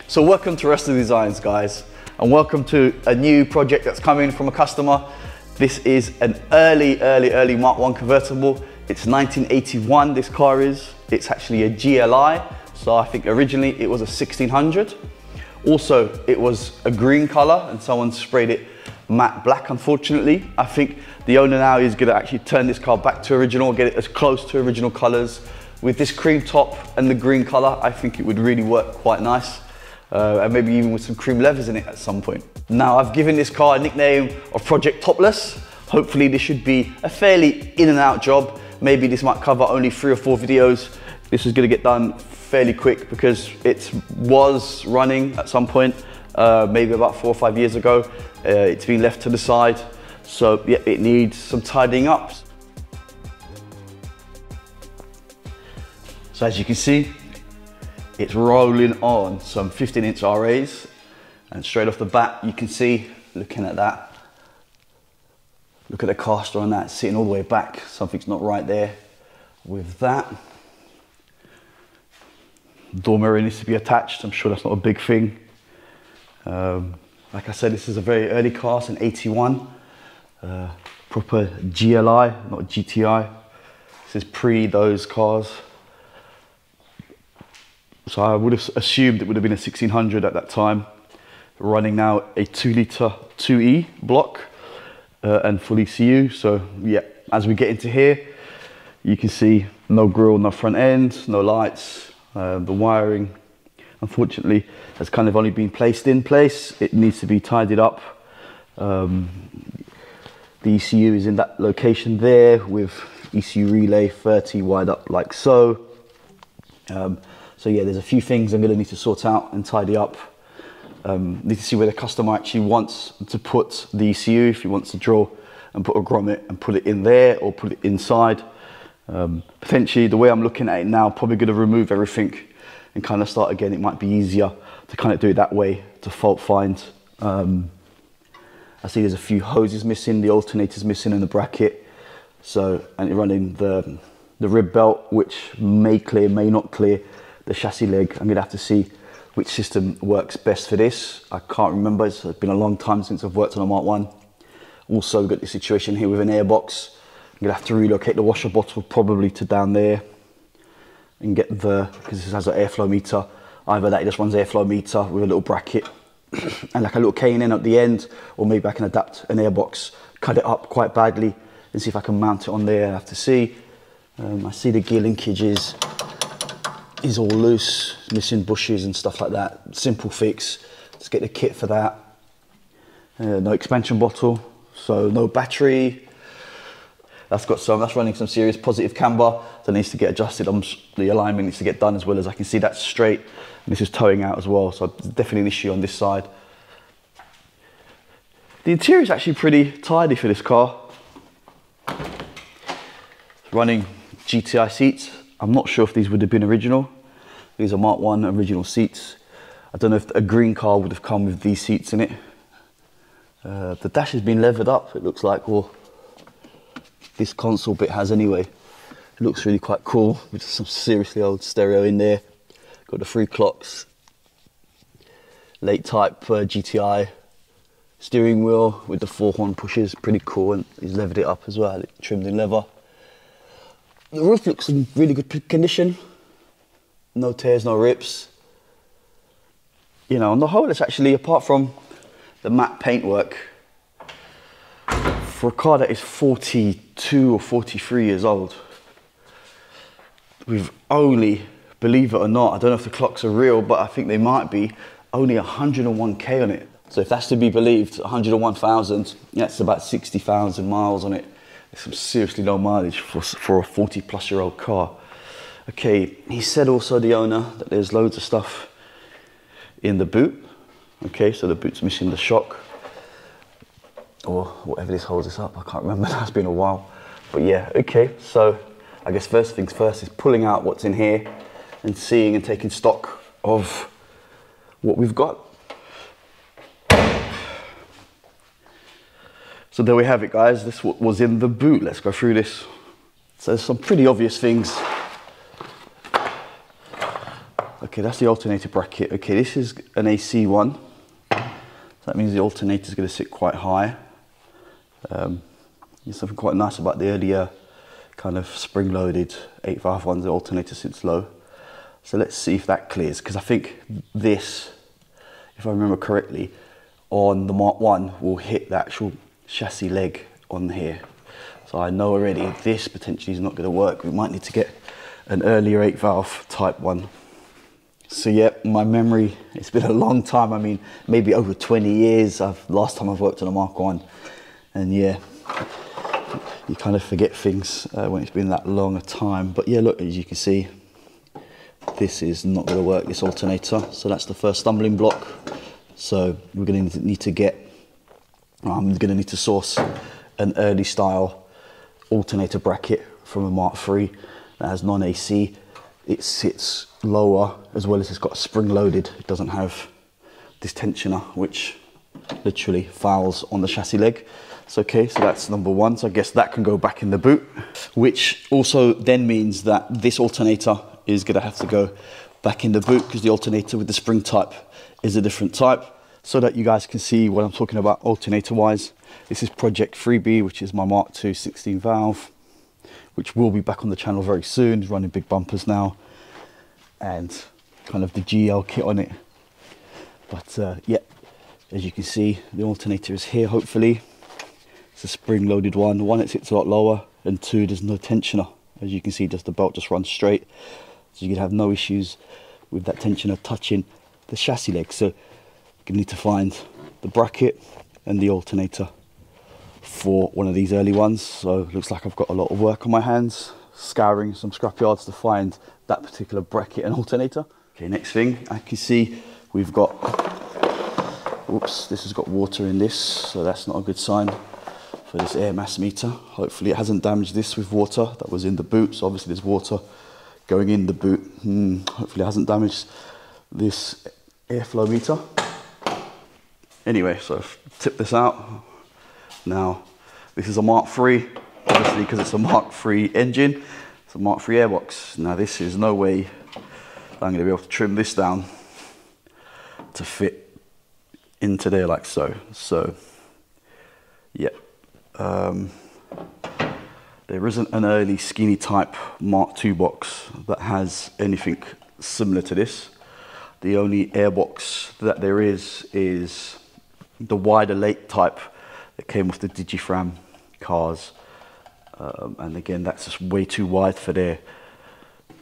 So welcome to Resto Designs, guys, and welcome to a new project that's coming from a customer. This is an early Mark 1 convertible. It's 1981, this car is. It's actually a GLI, so I think originally it was a 1600. Also, it was a green color and someone sprayed it matte black, unfortunately. I think the owner now is gonna actually turn this car back to original, get it as close to original colors. With this cream top and the green color, I think it would really work quite nice. And maybe even with some cream leathers in it at some point. Now, I've given this car a nickname of Project Topless. Hopefully this should be a fairly in and out job. Maybe this might cover only 3 or 4 videos. This is gonna get done fairly quick because it was running at some point, maybe about 4 or 5 years ago. It's been left to the side. So yeah, it needs some tidying up. So as you can see, it's rolling on some 15-inch RAs, and straight off the bat you can see, looking at that, look at the caster on that, sitting all the way back. Something's not right there with that. Door mirror needs to be attached. I'm sure that's not a big thing. Like I said, this is a very early car, it's an 81, proper GLI, not GTI. This is pre those cars. So I would have assumed it would have been a 1600 at that time. Running now a 2-litre 2E block and full ECU. So yeah, as we get into here, you can see no grille, no front end, no lights. The wiring, unfortunately, has kind of only been placed in place. It needs to be tidied up. The ECU is in that location there with ECU relay 30 wired up like so. So yeah, there's a few things I'm gonna need to sort out and tidy up. Need to see where the customer actually wants to put the ECU, if he wants to drill and put a grommet and put it in there or put it inside. Potentially, the way I'm looking at it now, probably gonna remove everything and kind of start again. It might be easier to kind of do it that way, to fault find. I see there's a few hoses missing, the alternator's missing in the bracket. So, and running the rib belt, which may clear, may not clear. The chassis leg, I'm gonna have to see which system works best for this. I can't remember, it's been a long time since I've worked on a Mark 1. Also got the situation here with an airbox. I'm gonna have to relocate the washer bottle probably to down there and get because this has an airflow meter. Either that, it just runs airflow meter with a little bracket and like a little K&N at the end, or maybe I can adapt an airbox, cut it up quite badly and see if I can mount it on there. I have to see. I see the gear linkage is all loose, missing bushes and stuff like that. Simple fix, just get the kit for that. No expansion bottle, so no battery. That's running some serious positive camber that needs to get adjusted. The alignment needs to get done as well, as I can see that's straight. And this is towing out as well, so definitely an issue on this side. The interior is actually pretty tidy for this car. Running GTI seats. I'm not sure if these would have been original. These are Mark 1 original seats. I don't know if a green car would have come with these seats in it. The dash has been levered up, it looks like, or this console bit has anyway. It looks really quite cool with some seriously old stereo in there. Got the 3 clocks. Late type GTI steering wheel with the 4 horn pushes, pretty cool, and he's levered it up as well, trimmed in leather. The roof looks in really good condition. No tears, no rips. You know, on the whole, it's actually, apart from the matte paintwork, for a car that is 42 or 43 years old, we've only, believe it or not, I don't know if the clocks are real, but I think they might be, only 101k on it. So if that's to be believed, 101,000, that's about 60,000 miles on it. It's some seriously low mileage for a 40-plus-year-old car. Okay, he said also, the owner, that there's loads of stuff in the boot. Okay, so the boot's missing the shock, or whatever this holds this up, I can't remember, that's been a while. But yeah, okay, so I guess first things first is pulling out what's in here and seeing and taking stock of what we've got. So there we have it, guys. This was in the boot. Let's go through this. So there's some pretty obvious things. Okay, that's the alternator bracket. Okay, this is an AC one. So that means the alternator is going to sit quite high. There's something quite nice about the earlier kind of spring-loaded 8-valve ones. The alternator sits low. So let's see if that clears, because I think this, if I remember correctly, on the Mark 1 will hit the actual chassis leg on here. So I know already this potentially is not going to work. We might need to get an earlier 8-valve type one. So yeah, my memory, it's been a long time. I mean, maybe over 20 years. Last time I've worked on a Mark 1, and yeah, you kind of forget things when it's been that long a time. But yeah, look, as you can see, this is not going to work, this alternator. So that's the first stumbling block. So we're going to need to get, I'm going to need to source an early style alternator bracket from a Mark III that has non-AC. It sits lower, as well as it's got spring loaded. It doesn't have this tensioner, which literally fouls on the chassis leg. So okay, so that's number one. So I guess that can go back in the boot, which also then means that this alternator is going to have to go back in the boot, because the alternator with the spring type is a different type. So that you guys can see what I'm talking about alternator wise, this is Project 3B, which is my Mark II 16 valve, which will be back on the channel very soon. It's running big bumpers now and kind of the GL kit on it. But yeah, as you can see, the alternator is here. Hopefully it's a spring loaded one. One, it sits a lot lower, and two, there's no tensioner. As you can see, just the belt just runs straight, so you can have no issues with that tensioner touching the chassis leg. So you need to find the bracket and the alternator for one of these early ones. So it looks like I've got a lot of work on my hands, scouring some scrapyards to find that particular bracket and alternator. Okay, next thing, I can see we've got, oops, this has got water in this, so that's not a good sign for this air mass meter. Hopefully it hasn't damaged this with water that was in the boot. So obviously there's water going in the boot. Hopefully it hasn't damaged this airflow meter. Anyway, so I've tipped this out. Now, this is a Mark III, obviously, because it's a Mark III engine. It's a Mark III airbox. Now, this is no way I'm going to be able to trim this down to fit into there like so. So, yeah. There isn't an early skinny type Mark II box that has anything similar to this. The only airbox that there is the wider late type that came with the Digifram cars, and again, that's just way too wide for there.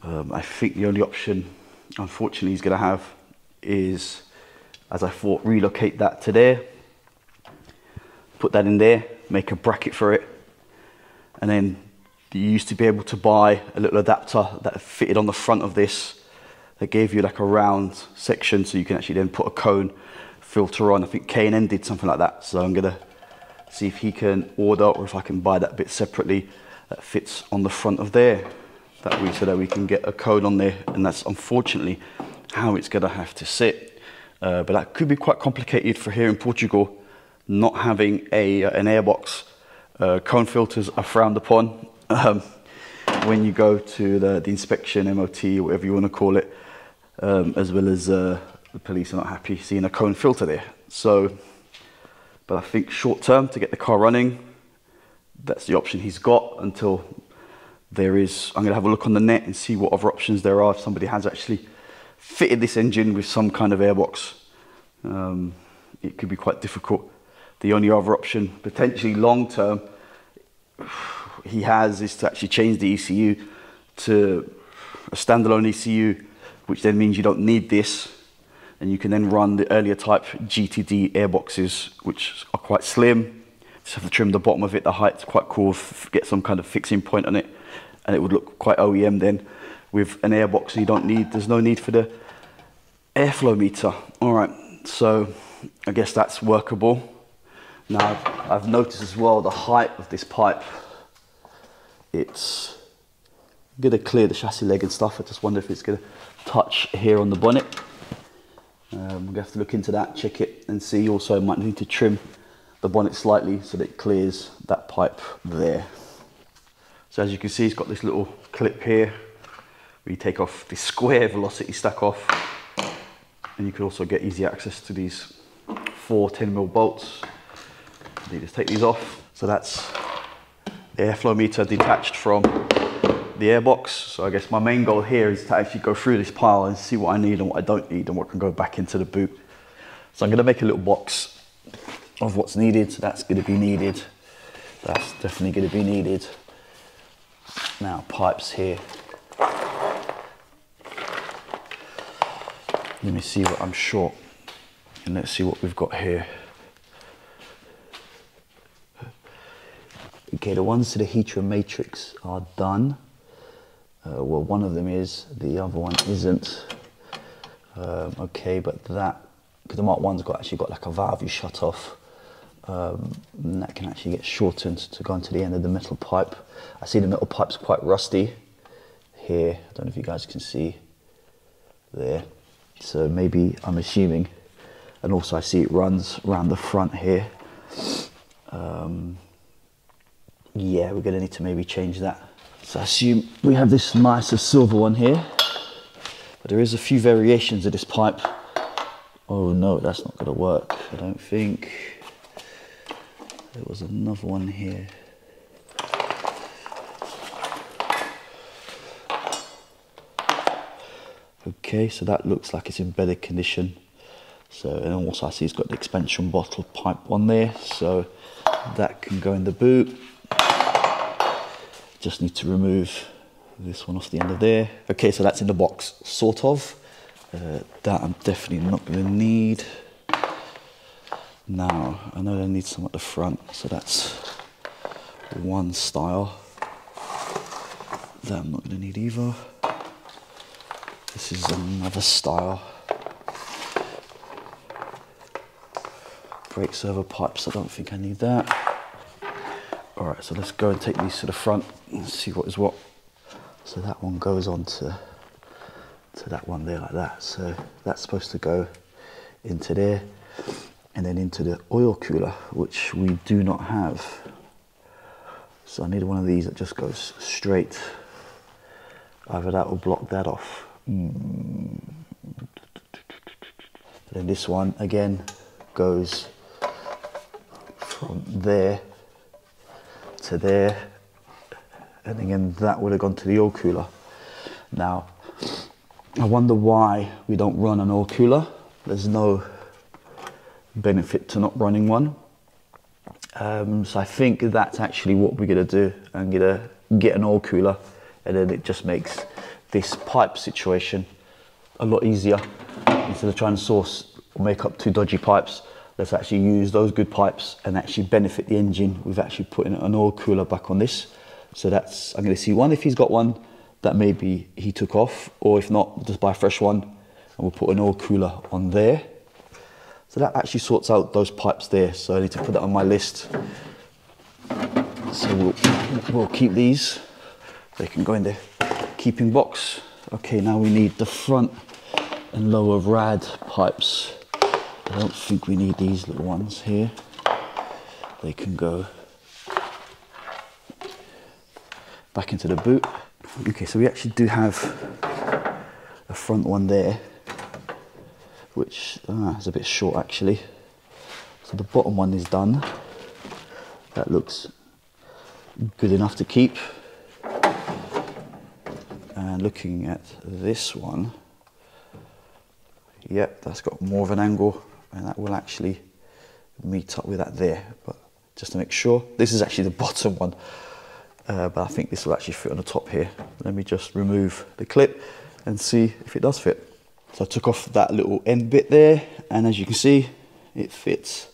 I think the only option, unfortunately, he's going to have is, as I thought, relocate that to there, put that in there, make a bracket for it, and then you used to be able to buy a little adapter that fitted on the front of this that gave you like a round section, so you can actually then put a cone filter on. I think K&N did something like that, so I'm gonna see if he can order, or if I can buy that bit separately that fits on the front of there, so that we can get a cone on there. And that's unfortunately how it's gonna have to sit, but that could be quite complicated for here in Portugal, not having an airbox. Cone filters are frowned upon when you go to the inspection, MOT, or whatever you want to call it, as well as the police are not happy seeing a cone filter there. So, but I think short term, to get the car running, that's the option he's got until there is. I'm going to have a look on the net and see what other options there are if somebody has actually fitted this engine with some kind of airbox. It could be quite difficult. The only other option, potentially long term, he has, is to actually change the ECU to a standalone ECU, which then means you don't need this, and you can then run the earlier type GTD airboxes, which are quite slim. Just have to trim the bottom of it. The height's quite cool, get some kind of fixing point on it, and it would look quite OEM then. with an airbox, so there's no need for the airflow meter. All right, so I guess that's workable. Now I've noticed as well the height of this pipe. It's gonna clear the chassis leg and stuff. I just wonder if it's gonna touch here on the bonnet. We're gonna have to look into that, check it and see. Also, I might need to trim the bonnet slightly so that it clears that pipe there. So as you can see, it's got this little clip here where you take off the square velocity stack off, and you can also get easy access to these 4 10mm bolts. You just take these off. So that's the airflow meter detached from the airbox. So I guess my main goal here is to actually go through this pile and see what I need and what I don't need and what can go back into the boot. So I'm going to make a little box of what's needed. So that's going to be needed. That's definitely going to be needed. Now pipes here. Let me see what I'm short, and let's see what we've got here. Okay, the ones to the heater matrix are done. Well, one of them is, the other one isn't. Okay, but that, because the Mark 1's actually got like a valve you shut off, and that can actually get shortened to go into the end of the metal pipe. I see the metal pipe's quite rusty here. I don't know if you guys can see there. So maybe, I'm assuming, and also I see it runs around the front here. Yeah, we're gonna need to maybe change that. So I assume we have this nicer silver one here, but there is a few variations of this pipe. Oh no, that's not gonna work, I don't think. There was another one here. Okay, so that looks like it's in better condition. So, and also I see it's got the expansion bottle pipe on there, so that can go in the boot. Just need to remove this one off the end of there. Okay, so that's in the box, sort of. That I'm definitely not going to need. Now, I know I need some at the front, so that's one style. That I'm not going to need either. This is another style. Brake servo pipes, I don't think I need that. All right, so let's go and take these to the front and see what is what. So that one goes on to that one there like that. So that's supposed to go into there and then into the oil cooler, which we do not have. So I need one of these that just goes straight. Either that will block that off. Then this one again goes from there to there, and again that would have gone to the oil cooler. Now I wonder why we don't run an oil cooler. There's no benefit to not running one. So I think that's actually what we're gonna do. I'm gonna get an oil cooler, and then it just makes this pipe situation a lot easier. Instead of trying to source or make up 2 dodgy pipes, let's actually use those good pipes and actually benefit the engine with actually putting an oil cooler back on this. So that's, I'm going to see one if he's got one that maybe he took off, or if not, we'll just buy a fresh one and we'll put an oil cooler on there. So that actually sorts out those pipes there. So I need to put that on my list. So we'll keep these. They can go in the keeping box. Okay, now we need the front and lower rad pipes. I don't think we need these little ones here. They can go back into the boot. Okay, so we actually do have a front one there, which is a bit short actually. So the bottom one is done. That looks good enough to keep. And looking at this one, yep, that's got more of an angle, and that will actually meet up with that there. But just to make sure, this is actually the bottom one, but I think this will actually fit on the top here. Let me just remove the clip and see if it does fit. So I took off that little end bit there, and as you can see, it fits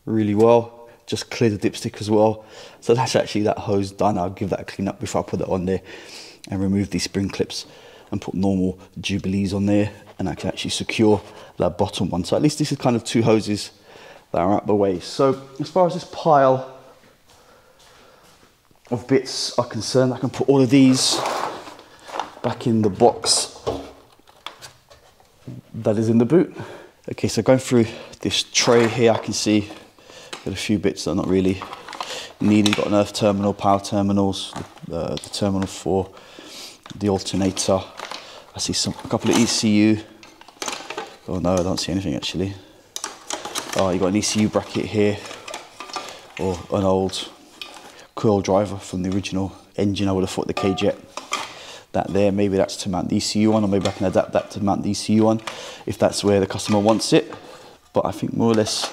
really well. Just clear the dipstick as well. So that's actually that hose done. I'll give that a clean up before I put it on there and remove these spring clips. and put normal Jubilees on there, and I can actually secure that bottom one. So at least this is kind of 2 hoses that are out the way. So as far as this pile of bits are concerned, I can put all of these back in the box that is in the boot. Okay, so going through this tray here, I can see got a few bits that are not really needed. Got an earth terminal, power terminals, the terminal for the alternator. I see a couple of ECU. Oh no, I don't see anything actually. Oh, you got an ECU bracket here, or an old coil driver from the original engine. I would have thought the K-Jet. That there, maybe that's to mount the ECU on, or maybe I can adapt that to mount the ECU on if that's where the customer wants it. But I think more or less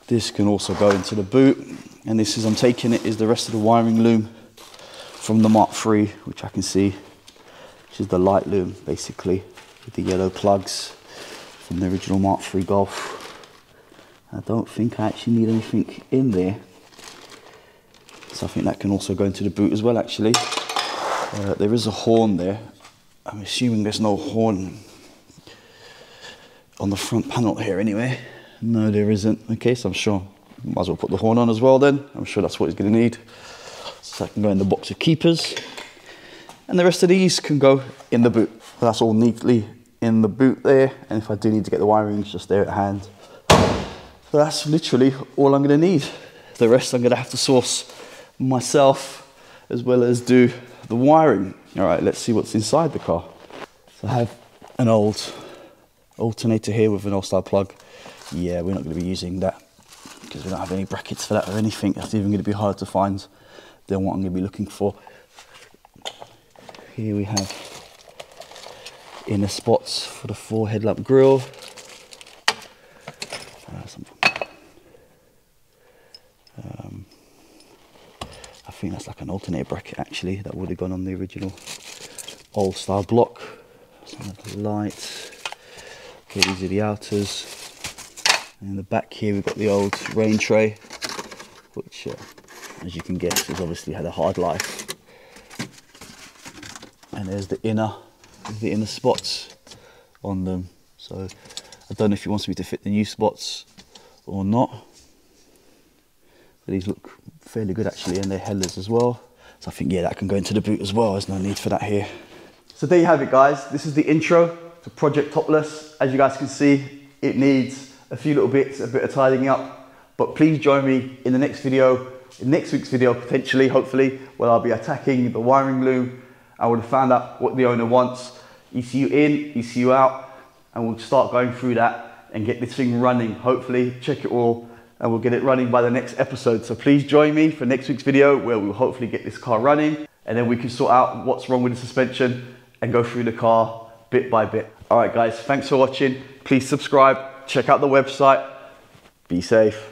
this can also go into the boot. And this, as I'm taking it, is the rest of the wiring loom from the Mark III, which I can see, which is the light loom basically, with the yellow plugs from the original Mark III Golf. I don't think I actually need anything in there, so I think that can also go into the boot as well actually. There is a horn there. I'm assuming there's no horn on the front panel here anyway. No, there isn't. Okay, so I'm sure might as well put the horn on as well then. I'm sure that's what he's going to need. So that can go in the box of keepers. And the rest of these can go in the boot. So that's all neatly in the boot there. And if I do need to get the wiring, it's just there at hand. So that's literally all I'm going to need. The rest I'm going to have to source myself, as well as do the wiring. All right, let's see what's inside the car. So I have an old alternator here with an old style plug. Yeah, we're not going to be using that because we don't have any brackets for that or anything. That's even going to be hard to find than what I'm going to be looking for. Here we have inner spots for the 4 headlamp grille. I think that's like an alternator bracket actually, that would have gone on the original old style block. Some of the lights. Okay, these are the outers. And in the back here we've got the old rain tray, which as you can guess has obviously had a hard life. And there's the inner spots on them. So I don't know if he wants me to fit the new spots or not. But these look fairly good actually, and they're headless as well. So I think, yeah, that can go into the boot as well. There's no need for that here. So there you have it, guys. This is the intro to Project Topless. As you guys can see, it needs a few little bits, a bit of tidying up. But please join me in the next video, in next week's video potentially, hopefully, where I'll be attacking the wiring loom. I would have found out what the owner wants. ECU in, ECU out, and we'll start going through that and get this thing running. Hopefully, check it all, and we'll get it running by the next episode. So please join me for next week's video where we'll hopefully get this car running, and then we can sort out what's wrong with the suspension and go through the car bit by bit. All right, guys, thanks for watching. Please subscribe, check out the website. Be safe.